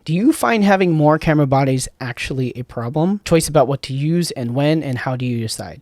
Do you find having more camera bodies actually a problem? Choice about what to use and when, and how do you decide?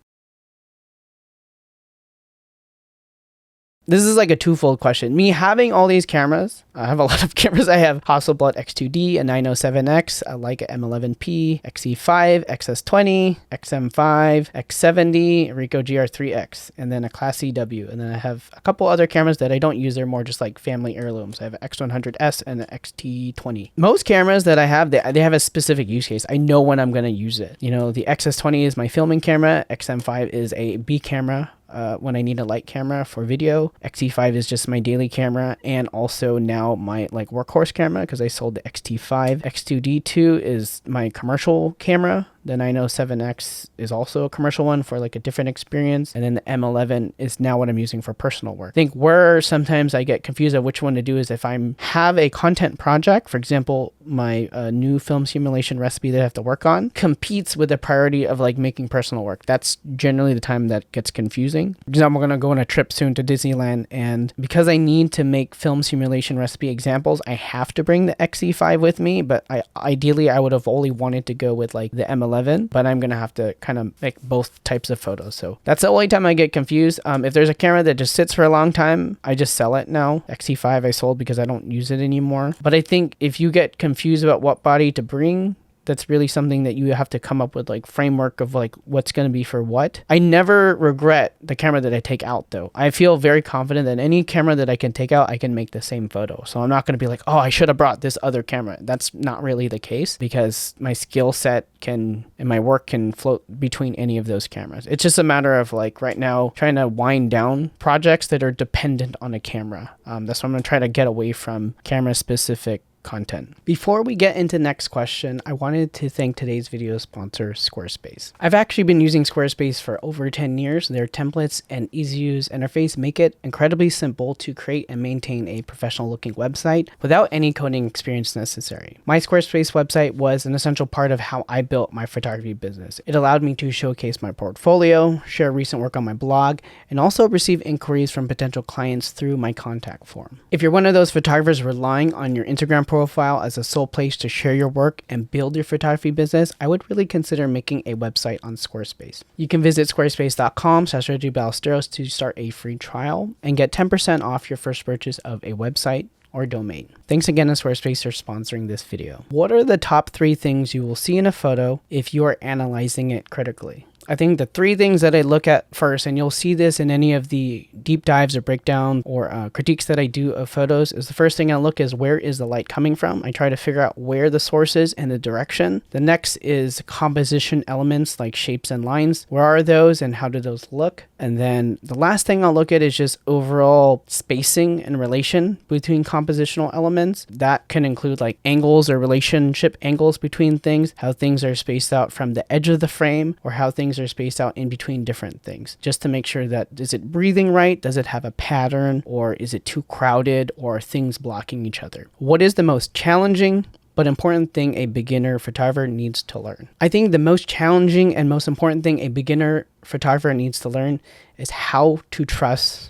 This is like a twofold question. Me having all these cameras, I have a lot of cameras. I have Hasselblad X2D, a 907X, a Leica M11P, XE5, XS20, XM5, X70, Ricoh GR3X, and then a Class CW. And then I have a couple other cameras that I don't use. They're more just like family heirlooms. I have an X100S and an XT20. Most cameras that I have, they have a specific use case. I know when I'm going to use it. You know, the XS20 is my filming camera. XM5 is a B camera. When I need a light camera for video. XE5 is just my daily camera, and also now my like workhorse camera because I sold the XT5. X2D2 is my commercial camera. The 907X is also a commercial one for like a different experience. And then the M11 is now what I'm using for personal work. I think where sometimes I get confused of which one to do is if I have a content project, for example, my new film simulation recipe that I have to work on competes with the priority of like making personal work. That's generally the time that gets confusing. For example, I'm going to go on a trip soon to Disneyland, and because I need to make film simulation recipe examples, I have to bring the XE5 with me, but ideally I would have only wanted to go with like the M11, but I'm going to have to kind of make both types of photos. So that's the only time I get confused. If there's a camera that just sits for a long time, I just sell it now. XE5 I sold because I don't use it anymore. But I think if you get confused about what body to bring, that's really something that you have to come up with like framework of like what's going to be for what. I never regret the camera that I take out though. I feel very confident that any camera that I can take out, I can make the same photo. So I'm not going to be like, oh, I should have brought this other camera. That's not really the case because my skill set and my work can float between any of those cameras. It's just a matter of like right now trying to wind down projects that are dependent on a camera. That's why I'm going to try to get away from camera specific content. Before we get into the next question, I wanted to thank today's video sponsor, Squarespace. I've actually been using Squarespace for over 10 years. Their templates and easy-to-use interface make it incredibly simple to create and maintain a professional-looking website without any coding experience necessary. My Squarespace website was an essential part of how I built my photography business. It allowed me to showcase my portfolio, share recent work on my blog, and also receive inquiries from potential clients through my contact form. If you're one of those photographers relying on your Instagram profile as a sole place to share your work and build your photography business, I would really consider making a website on Squarespace. You can visit squarespace.com/Reggie Ballesteros to start a free trial and get 10% off your first purchase of a website or domain. Thanks again to Squarespace for sponsoring this video. What are the top 3 things you will see in a photo if you are analyzing it critically? I think the 3 things that I look at first, and you'll see this in any of the deep dives or breakdown or critiques that I do of photos, is the first thing I look is where is the light coming from? I try to figure out where the source is and the direction. The next is composition elements like shapes and lines. Where are those and how do those look? And then the last thing I'll look at is just overall spacing and relation between compositional elements. That can include like angles or relationship angles between things, how things are spaced out from the edge of the frame, or how things are spaced out in between different things, just to make sure that is it breathing right? Does it have a pattern, or is it too crowded, or are things blocking each other? What is the most challenging but important thing a beginner photographer needs to learn? I think the most challenging and most important thing a beginner photographer needs to learn is how to trust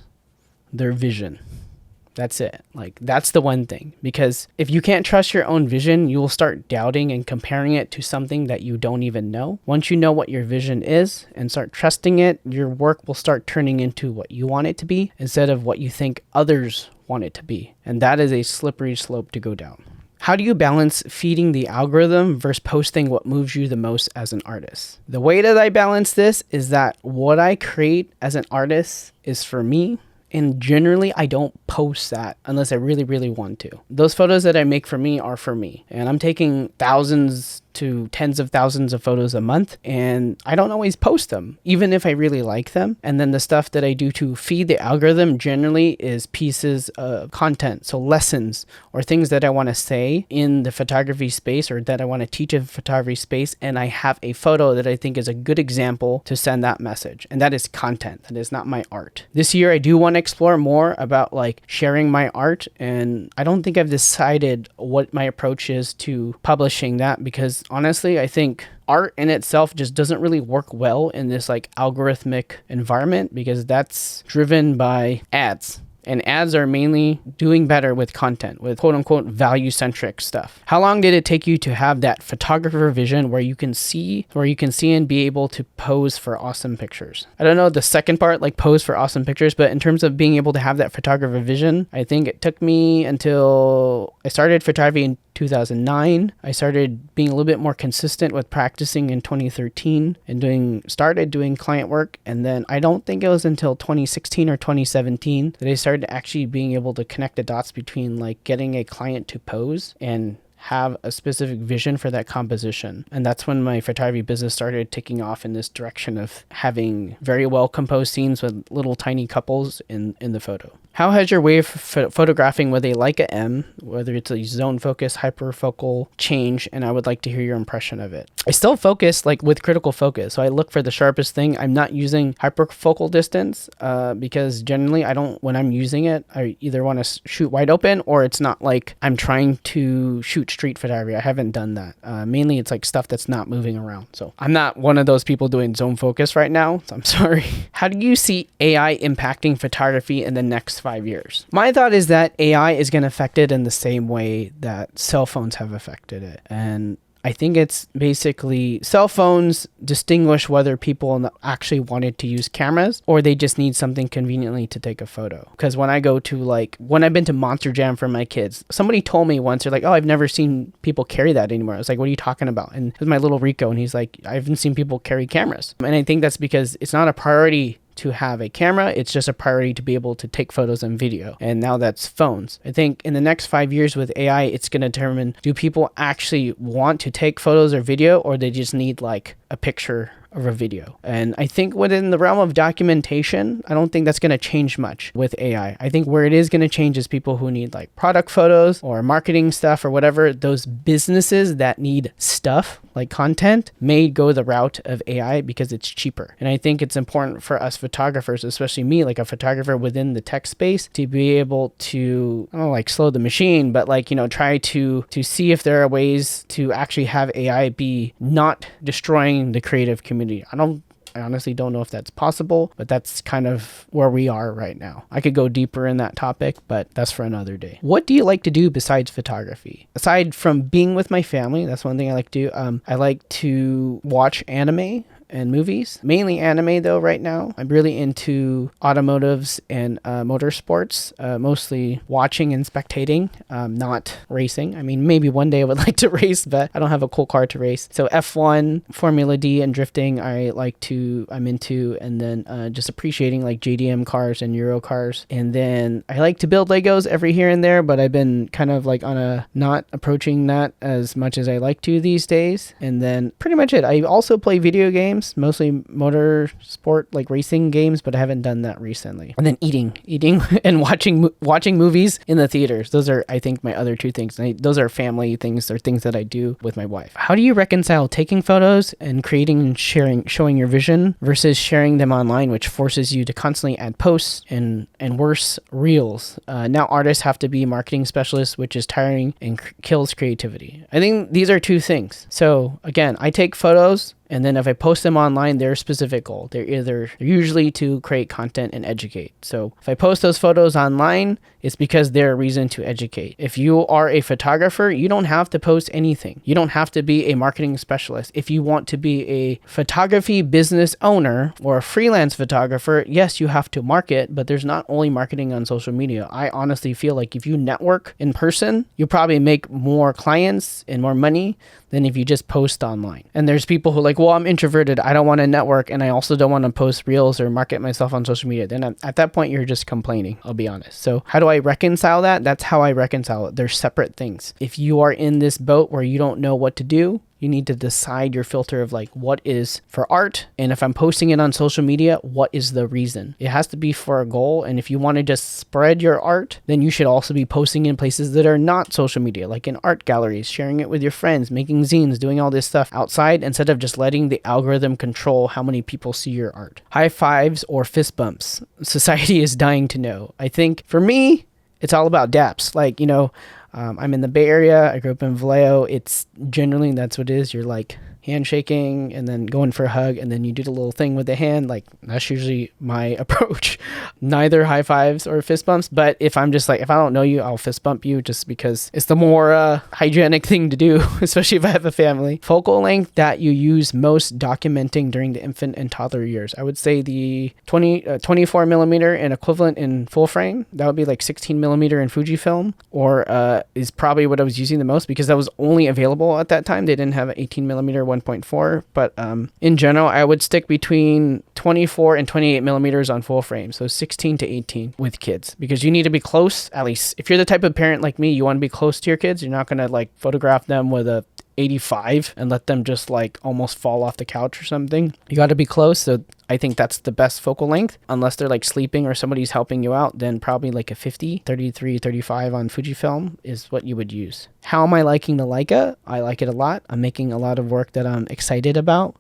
their vision. That's it. Like, that's the one thing. Because if you can't trust your own vision, you will start doubting and comparing it to something that you don't even know. Once you know what your vision is and start trusting it, your work will start turning into what you want it to be instead of what you think others want it to be. And that is a slippery slope to go down. How do you balance feeding the algorithm versus posting what moves you the most as an artist? The way that I balance this is that what I create as an artist is for me. And generally, I don't post that unless I really, really want to. Those photos that I make for me are for me. And I'm taking thousands to tens of thousands of photos a month, and I don't always post them, even if I really like them. And then the stuff that I do to feed the algorithm generally is pieces of content, so lessons or things that I want to say in the photography space or that I want to teach in photography space, and I have a photo that I think is a good example to send that message, and that is content. That is not my art. This year, I do want to explore more about like sharing my art, and I don't think I've decided what my approach is to publishing that, because honestly, I think art in itself just doesn't really work well in this like algorithmic environment, because that's driven by ads. And ads are mainly doing better with content, with quote unquote value centric stuff. How long did it take you to have that photographer vision where you can see and be able to pose for awesome pictures? I don't know the second part, like pose for awesome pictures, but in terms of being able to have that photographer vision, I think it took me until I started photography in 2009. I started being a little bit more consistent with practicing in 2013 and started doing client work. And then I don't think it was until 2016 or 2017 that I started actually being able to connect the dots between like getting a client to pose and have a specific vision for that composition. And that's when my photography business started taking off in this direction of having very well composed scenes with little tiny couples in the photo. How has your way of photographing with a Leica M, whether it's a zone focus, hyperfocal, changed? And I would like to hear your impression of it. I still focus like with critical focus. So I look for the sharpest thing. I'm not using hyperfocal distance because generally when I'm using it, I either want to shoot wide open or it's not like I'm trying to shoot street photography. I haven't done that. Mainly it's like stuff that's not moving around. So I'm not one of those people doing zone focus right now. So I'm sorry. How do you see AI impacting photography in the next 5 years? My thought is that AI is going to affect it in the same way that cell phones have affected it. And I think it's basically cell phones distinguish whether people actually wanted to use cameras or they just need something conveniently to take a photo. Because when I've been to Monster Jam for my kids, somebody told me once, they're like, oh, I've never seen people carry that anymore. I was like, what are you talking about? And it was my little Rico, and he's like, I haven't seen people carry cameras. And I think that's because it's not a priority to have a camera. It's just a priority to be able to take photos and video. And now that's phones. I think in the next 5 years with AI, it's going to determine, do people actually want to take photos or video, or they just need like a picture of a video? And I think within the realm of documentation, I don't think that's going to change much with AI. I think where it is going to change is people who need like product photos or marketing stuff or whatever. Those businesses that need stuff like content may go the route of AI because it's cheaper. And I think it's important for us photographers, especially me, like a photographer within the tech space, to be able to, I don't know, like slow the machine, but like, try to see if there are ways to actually have AI be not destroying the creative community. I honestly don't know if that's possible, but that's kind of where we are right now. I could go deeper in that topic, but that's for another day. What do you like to do besides photography? Aside from being with my family, that's one thing I like to do. I like to watch anime and movies, mainly anime though right now. I'm really into automotives and motorsports, mostly watching and spectating, not racing. I mean, maybe one day I would like to race, but I don't have a cool car to race. So F1, Formula D, and drifting I'm into, and then just appreciating like JDM cars and Euro cars. And then I like to build Legos every here and there, but I've been kind of like not approaching that as much as I like to these days. And then pretty much it. I also play video games, mostly motorsport, like racing games, but I haven't done that recently. And then eating and watching movies in the theaters. Those are, I think, my other two things. Those are family things or things that I do with my wife. How do you reconcile taking photos and creating and showing your vision versus sharing them online, which forces you to constantly add posts and worse, reels? Now artists have to be marketing specialists, which is tiring and kills creativity. I think these are two things. So again, I take photos, and then if I post them online, they're a specific goal. They're usually to create content and educate. So if I post those photos online, it's because they're a reason to educate. If you are a photographer, you don't have to post anything. You don't have to be a marketing specialist. If you want to be a photography business owner or a freelance photographer, yes, you have to market, but there's not only marketing on social media. I honestly feel like if you network in person, you'll probably make more clients and more money than if you just post online. And there's people who are like, well, I'm introverted, I don't want to network, and I also don't want to post reels or market myself on social media. Then at that point, you're just complaining, I'll be honest. So how do I reconcile that? That's how I reconcile it. They're separate things. If you are in this boat where you don't know what to do, you need to decide your filter of like what is for art, and if I'm posting it on social media, what is the reason? It has to be for a goal, and if you want to just spread your art, then you should also be posting in places that are not social media, like in art galleries, sharing it with your friends, making zines, doing all this stuff outside instead of just letting the algorithm control how many people see your art. High fives or fist bumps. Society is dying to know. I think for me, it's all about daps. I'm in the Bay Area. I grew up in Vallejo. It's generally, that's what it is. You're like, handshaking and then going for a hug, and then you do the little thing with the hand. Like, that's usually my approach. Neither high fives or fist bumps, but if I'm just like, if I don't know you, I'll fist bump you just because it's the more hygienic thing to do, especially if I have a family. Focal length that you use most documenting during the infant and toddler years. I would say the 24 millimeter and equivalent in full frame. That would be like 16 millimeter in Fujifilm, or is probably what I was using the most because that was only available at that time. They didn't have an 18 millimeter 1.4, but in general, I would stick between 24 and 28 millimeters on full frame. So 16 to 18 with kids, because you need to be close. At least if you're the type of parent like me, you want to be close to your kids. You're not going to like photograph them with a 85 and let them just like almost fall off the couch or something. You got to be close. So I think that's the best focal length. Unless they're like sleeping or somebody's helping you out, then probably like a 50, 33, 35 on Fujifilm is what you would use. How am I liking the Leica? I like it a lot. I'm making a lot of work that I'm excited about.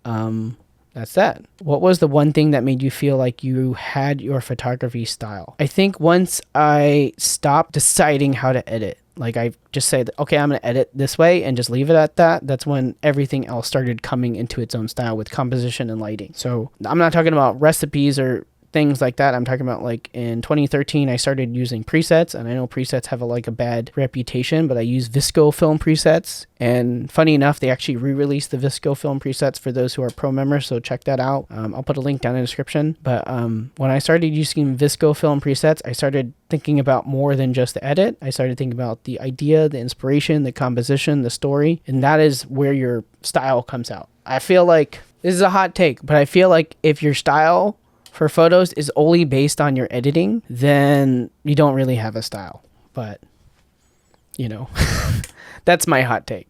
That's that. What was the one thing that made you feel like you had your photography style? I think once I stopped deciding how to edit, like I just said, okay, I'm going to edit this way and just leave it at that. That's when everything else started coming into its own style with composition and lighting. So I'm not talking about recipes or things like that. I'm talking about like in 2013, I started using presets, and I know presets have a bad reputation, but I use visco film presets. And funny enough, they actually re-released the visco film presets for those who are pro members. So check that out. I'll put a link down in the description. But when I started using visco film presets, I started thinking about more than just the edit. I started thinking about the idea, the inspiration, the composition, the story. And that is where your style comes out. I feel like this is a hot take, but I feel like if your style for photos is only based on your editing, then you don't really have a style. But, you know, that's my hot take.